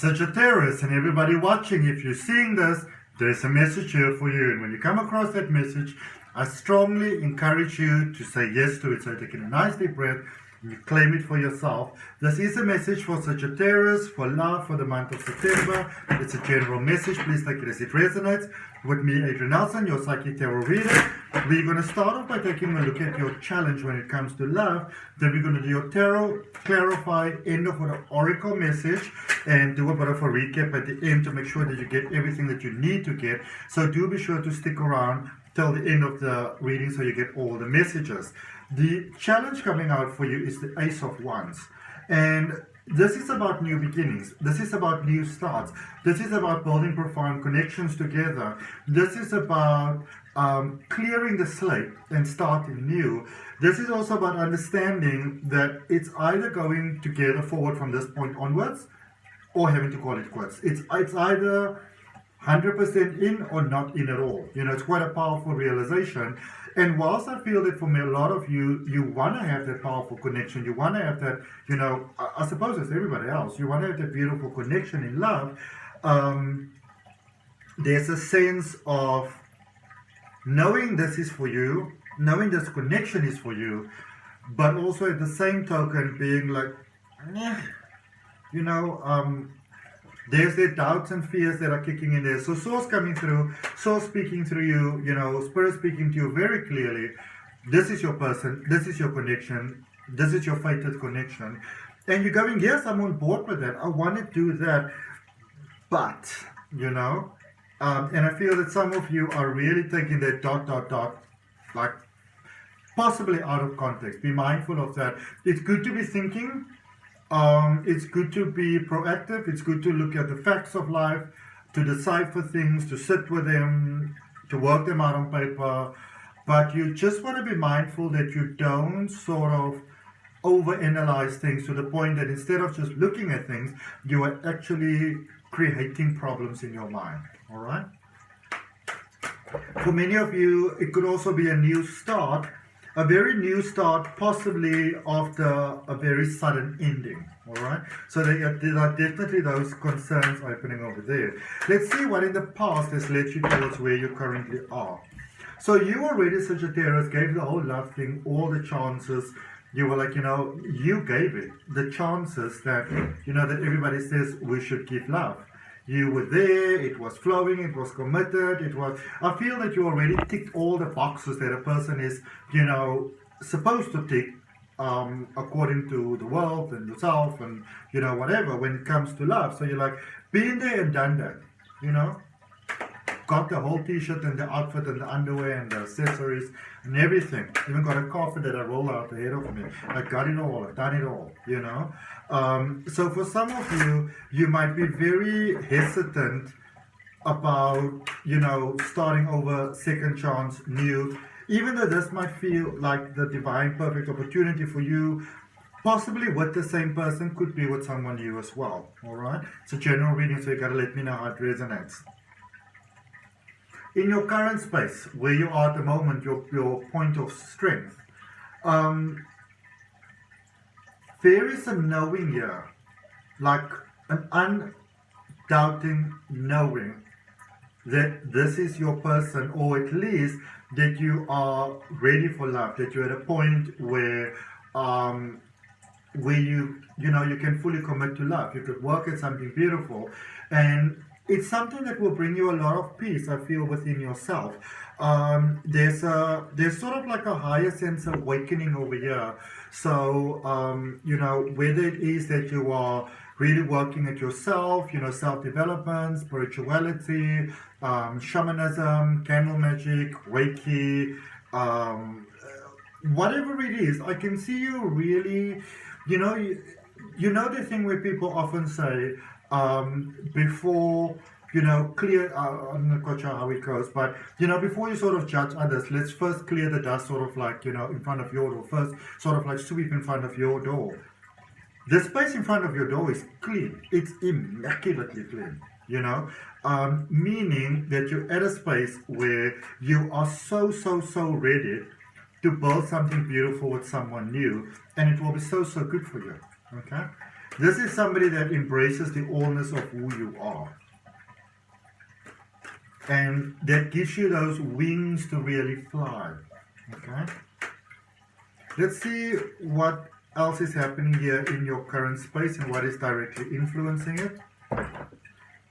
Sagittarius and everybody watching, if you're seeing this, there's a message here for you. And when you come across that message, I strongly encourage you to say yes to it. So take in a nice deep breath and you claim it for yourself. This is a message for Sagittarius, for love, for the month of September. It's a general message. Please take it as it resonates. With me, Adrian Nelson, your psychic tarot reader. We're going to start off by taking a look at your challenge when it comes to love. Then we're going to do your tarot, clarify, end of an oracle message, and do a bit of a recap at the end to make sure that you get everything that you need to get. So do be sure to stick around till the end of the reading so you get all the messages. The challenge coming out for you is the Ace of Wands. And this is about new beginnings. This is about new starts. This is about building profound connections together. This is about clearing the slate and starting new. This is also about understanding that it's either going together forward from this point onwards or having to call it quits. It's either 100% in or not in at all. You know, it's quite a powerful realization. And whilst I feel that for me, a lot of you, you want to have that powerful connection, you want to have that, you know, I suppose as everybody else, you want to have that beautiful connection in love, there's a sense of knowing this is for you, knowing this connection is for you, but also at the same token being like, you know, there's the doubts and fears that are kicking in there. So Source coming through, Source speaking through you, you know, Spirit speaking to you very clearly. This is your person, this is your connection, this is your fated connection. And you're going, yes, I'm on board with that. I want to do that. But, you know, and I feel that some of you are really taking that ... like possibly out of context. Be mindful of that. It's good to be thinking. It's good to be proactive. It's good to look at the facts of life, to decipher things, to sit with them, to work them out on paper. But you just want to be mindful that you don't sort of overanalyze things to the point that instead of just looking at things, you are actually creating problems in your mind. All right? For many of you, it could also be a new start. A very new start, possibly after a very sudden ending, all right? So there are definitely those concerns opening over there. Let's see what in the past has led you towards where you currently are. So you already, Sagittarius, gave the whole love thing all the chances. You were like, you know, you gave it the chances that, you know, that everybody says we should give love. You were there, it was flowing, it was committed, it was... I feel that you already ticked all the boxes that a person is, you know, supposed to tick according to the world and yourself and, you know, whatever, when it comes to love. So you're like, been there and done that, you know? Got the whole t-shirt and the outfit and the underwear and the accessories and everything. Even got a carpet that I roll out ahead of me. I got it all, I've done it all, you know. So for some of you, you might be very hesitant about, you know, starting over, second chance, new. Even though this might feel like the divine perfect opportunity for you, possibly with the same person, could be with someone new as well, all right? It's a general reading, so you got to let me know how it resonates. In your current space, where you are at the moment, your point of strength, there is a knowing here, like an undoubting knowing that this is your person, or at least that you are ready for love, that you're at a point where you know, you can fully commit to love. You could work at something beautiful, and it's something that will bring you a lot of peace, I feel, within yourself. There's sort of like a higher sense of awakening over here. So, you know, whether it is that you are really working at yourself, you know, self-development, spirituality, shamanism, candle magic, Reiki, whatever it is, I can see you really, you know the thing where people often say, before, you know, clear, I'm not quite sure how it goes, but, you know, before you sort of judge others, let's first clear the dust sort of like, you know, in front of your door, first sort of like sweep in front of your door. The space in front of your door is clean. It's immaculately clean, you know, meaning that you're at a space where you are so ready to build something beautiful with someone new, and it will be so good for you, okay? This is somebody that embraces the allness of who you are. And that gives you those wings to really fly. Okay? Let's see what else is happening here in your current space and what is directly influencing it.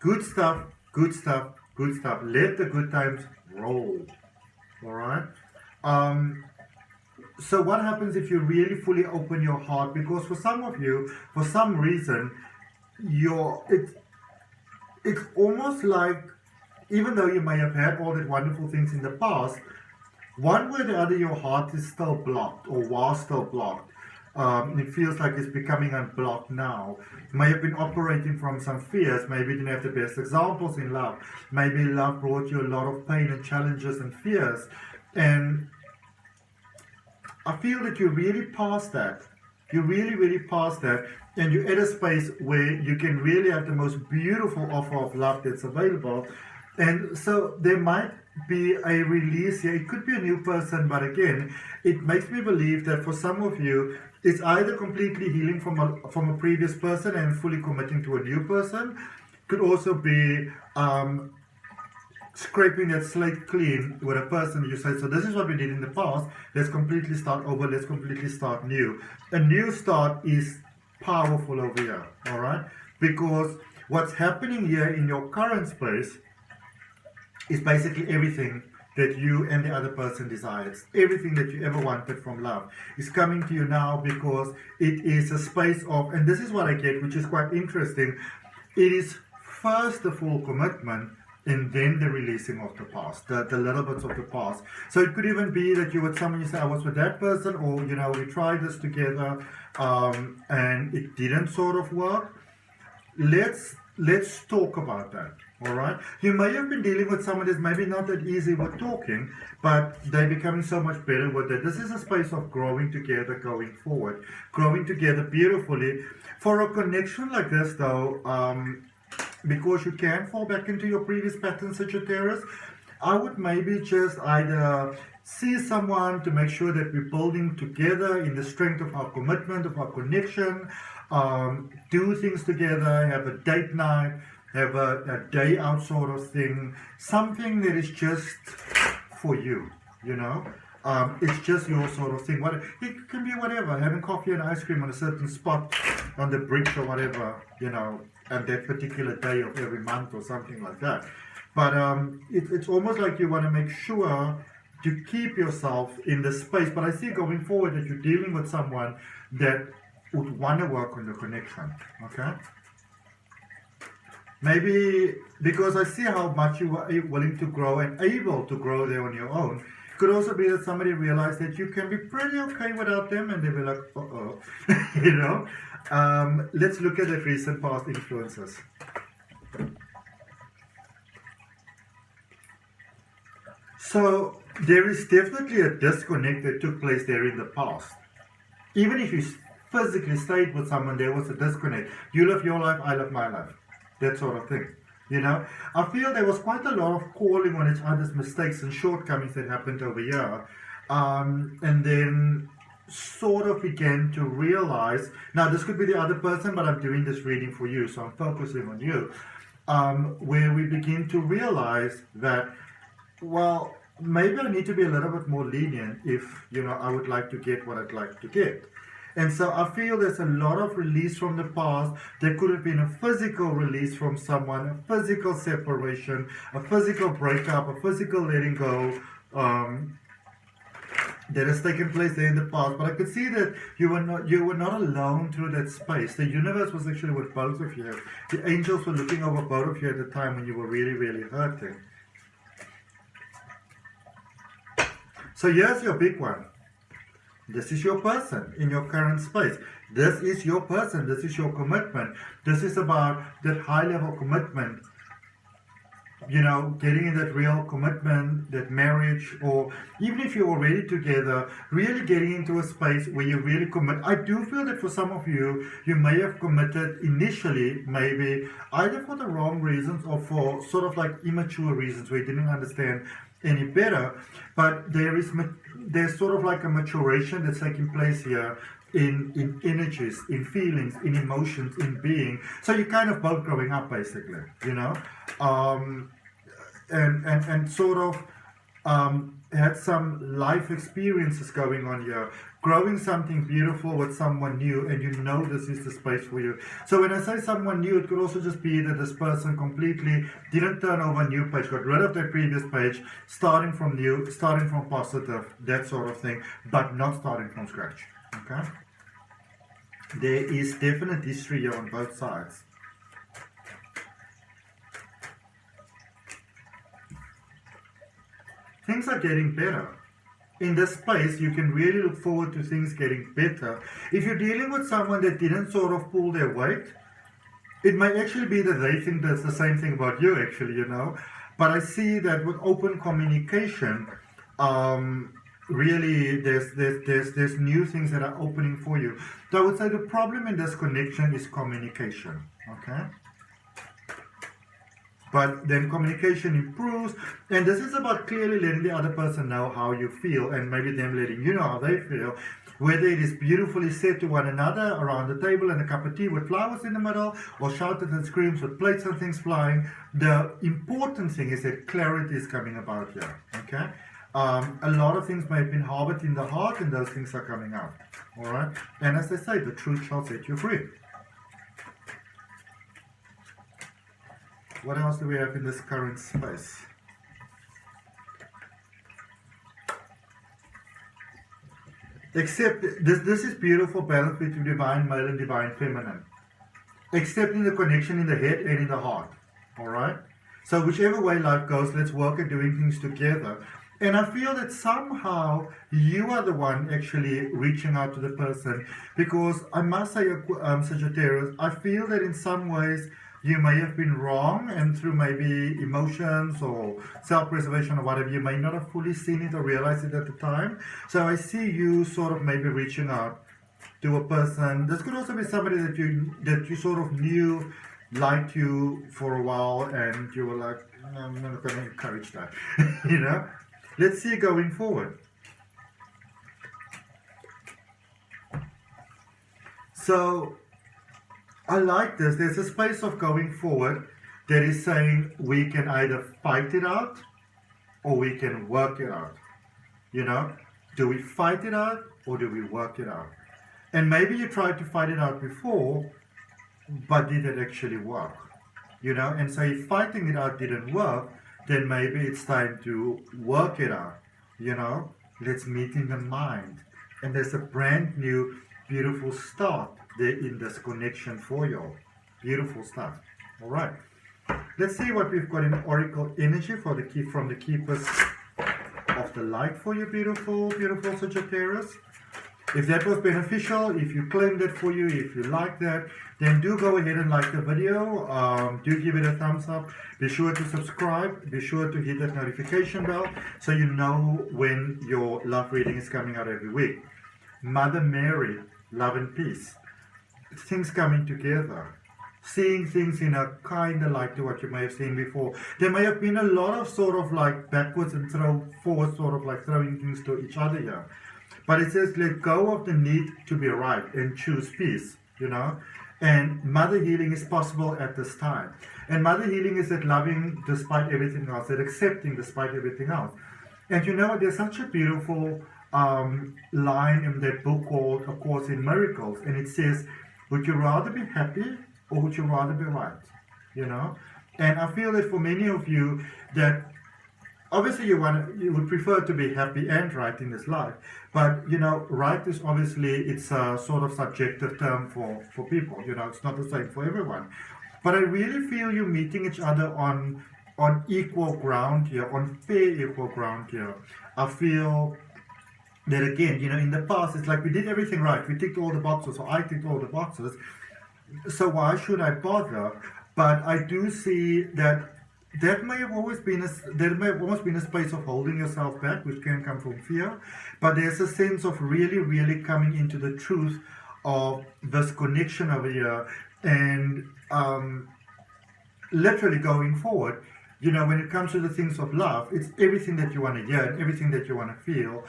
Good stuff, good stuff, good stuff. Let the good times roll. Alright? So what happens if you really fully open your heart? Because for some of you, for some reason, it's almost like, even though you may have had all these wonderful things in the past, one way or the other your heart is still blocked or was still blocked. It feels like it's becoming unblocked now. You may have been operating from some fears. Maybe you didn't have the best examples in love. Maybe love brought you a lot of pain and challenges and fears. And I feel that you're really past that. You're really, really past that. And you're at a space where you can really have the most beautiful offer of love that's available. And so there might be a release here. It could be a new person, but again, it makes me believe that for some of you, it's either completely healing from a previous person and fully committing to a new person. Could also be scraping that slate clean with a person you say, so this is what we did in the past, let's completely start over, let's completely start new. A new start is powerful over here, all right? Because what's happening here in your current space is basically everything that you and the other person desires. Everything that you ever wanted from love is coming to you now, because it is a space of, and this is what I get, which is quite interesting, it is first the full commitment and then the releasing of the past, the little bits of the past. So it could even be that you with someone, you say, I was with that person, or you know, we tried this together and it didn't sort of work. Let's talk about that. All right. You may have been dealing with someone that's maybe not that easy with talking, but they're becoming so much better with it. This is a space of growing together, going forward, growing together beautifully. For a connection like this, though, because you can fall back into your previous pattern, Sagittarius, I would maybe just either see someone to make sure that we're building together in the strength of our commitment, of our connection, do things together, have a date night, have a day out sort of thing, something that is just for you, you know. It's just your sort of thing. It can be whatever, having coffee and ice cream on a certain spot on the bridge or whatever, you know, at that particular day of every month or something like that. But it's almost like you want to make sure to keep yourself in the space. But I see going forward that you're dealing with someone that would want to work on the connection, okay? Maybe because I see how much you are willing to grow and able to grow there on your own. It could also be that somebody realized that you can be pretty okay without them, and they were like, uh-oh, you know? Let's look at the recent past influences. So there is definitely a disconnect that took place there in the past. Even if you physically stayed with someone, there was a disconnect. You live your life, I live my life. That sort of thing, you know. I feel there was quite a lot of calling on each other's mistakes and shortcomings that happened over here, and then sort of began to realize, now this could be the other person, but I'm doing this reading for you, so I'm focusing on you, where we begin to realize that, well, maybe I need to be a little bit more lenient if, you know, I would like to get what I'd like to get. And so I feel there's a lot of release from the past. There could have been a physical release from someone, a physical separation, a physical breakup, a physical letting go that has taken place there in the past. But I could see that you were not alone through that space. The universe was actually with both of you. The angels were looking over both of you at the time when you were really, really hurting. So here's your big one. This is your person in your current space. This is your person. This is your commitment. This is about that high level commitment. You know, getting in that real commitment, that marriage, or even if you're already together, really getting into a space where you really commit. I do feel that for some of you, you may have committed initially, maybe either for the wrong reasons or for sort of like immature reasons where you didn't understand any better, but there's sort of like a maturation that's taking place here in energies, in feelings, in emotions, in being. So you're kind of both growing up, basically, you know, and sort of had some life experiences going on here, growing something beautiful with someone new, and you know this is the space for you. So when I say someone new, it could also just be that this person completely didn't turn over a new page, got rid of their previous page, starting from new, starting from positive, that sort of thing, but not starting from scratch. Okay? There is definite history here on both sides. Things are getting better. In this space, you can really look forward to things getting better. If you're dealing with someone that didn't sort of pull their weight, it might actually be that they think that's the same thing about you, actually, you know. But I see that with open communication, really there's new things that are opening for you. So I would say the problem in this connection is communication, okay? But then communication improves, and this is about clearly letting the other person know how you feel, and maybe them letting you know how they feel, whether it is beautifully said to one another around the table and a cup of tea with flowers in the middle, or shouted and screams with plates and things flying. The important thing is that clarity is coming about here, okay? A lot of things may have been harbored in the heart, and those things are coming out, all right? And as I say, the truth shall set you free. What else do we have in this current space? Except, this is beautiful balance between divine male and divine feminine. Accepting the connection in the head and in the heart. Alright? So whichever way life goes, let's work at doing things together. And I feel that somehow you are the one actually reaching out to the person. Because I must say, Sagittarius, I feel that in some ways, you may have been wrong, and through maybe emotions or self-preservation or whatever, you may not have fully seen it or realized it at the time. So I see you sort of maybe reaching out to a person. This could also be somebody that you sort of knew liked you for a while, and you were like, no, I'm not going to encourage that. You know? Let's see going forward. So I like this. There's a space of going forward that is saying we can either fight it out or we can work it out. You know, do we fight it out or do we work it out? And maybe you tried to fight it out before, but did it actually work? You know, and so if fighting it out didn't work, then maybe it's time to work it out. You know, let's meet in the mind. And there's a brand new, beautiful start there in this connection for you. Beautiful stuff. All right. Let's see what we've got in oracle energy for the key from the keepers of the light for you, beautiful, beautiful Sagittarius. If that was beneficial, if you claimed it for you, if you like that, then do go ahead and like the video. Do give it a thumbs up. Be sure to subscribe. Be sure to hit that notification bell so you know when your love reading is coming out every week. Mother Mary, love and peace. Things coming together. Seeing things in a kind of light to what you may have seen before. There may have been a lot of sort of like backwards and throw forward, sort of like throwing things to each other here. But it says let go of the need to be right and choose peace, you know. And mother healing is possible at this time. And mother healing is that loving despite everything else, that accepting despite everything else. And you know what, there's such a beautiful line in that book called A Course in Miracles. And it says, would you rather be happy or would you rather be right? You know? And I feel that for many of you that obviously you would prefer to be happy and right in this life. But you know, right is obviously it's a sort of subjective term for people. You know, it's not the same for everyone. But I really feel you meeting each other on equal ground here, on fair equal ground here. I feel that again, you know, in the past it's like we did everything right. We ticked all the boxes, or I ticked all the boxes. So why should I bother? But I do see that may have almost been a space of holding yourself back, which can come from fear. But there's a sense of really, really coming into the truth of this connection over here, and literally going forward. You know, when it comes to the things of love, it's everything that you want to hear, everything that you want to feel,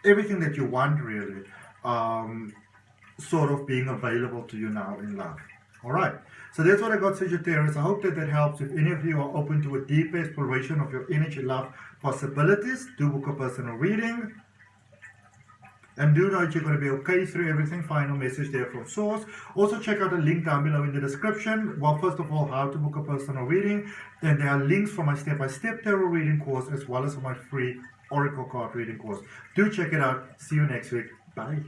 everything that you want really. sort of being available to you now in love. All right, so that's what I got, Sagittarius. I hope that that helps. If any of you are open to a deeper exploration of your energy love possibilities, do book a personal reading. And do know that you're going to be okay through everything. Final message there from Source. Also check out the link down below in the description. Well, first of all, how to book a personal reading. Then there are links for my step-by-step tarot reading course as well as for my free oracle card reading course. Do check it out. See you next week. Bye.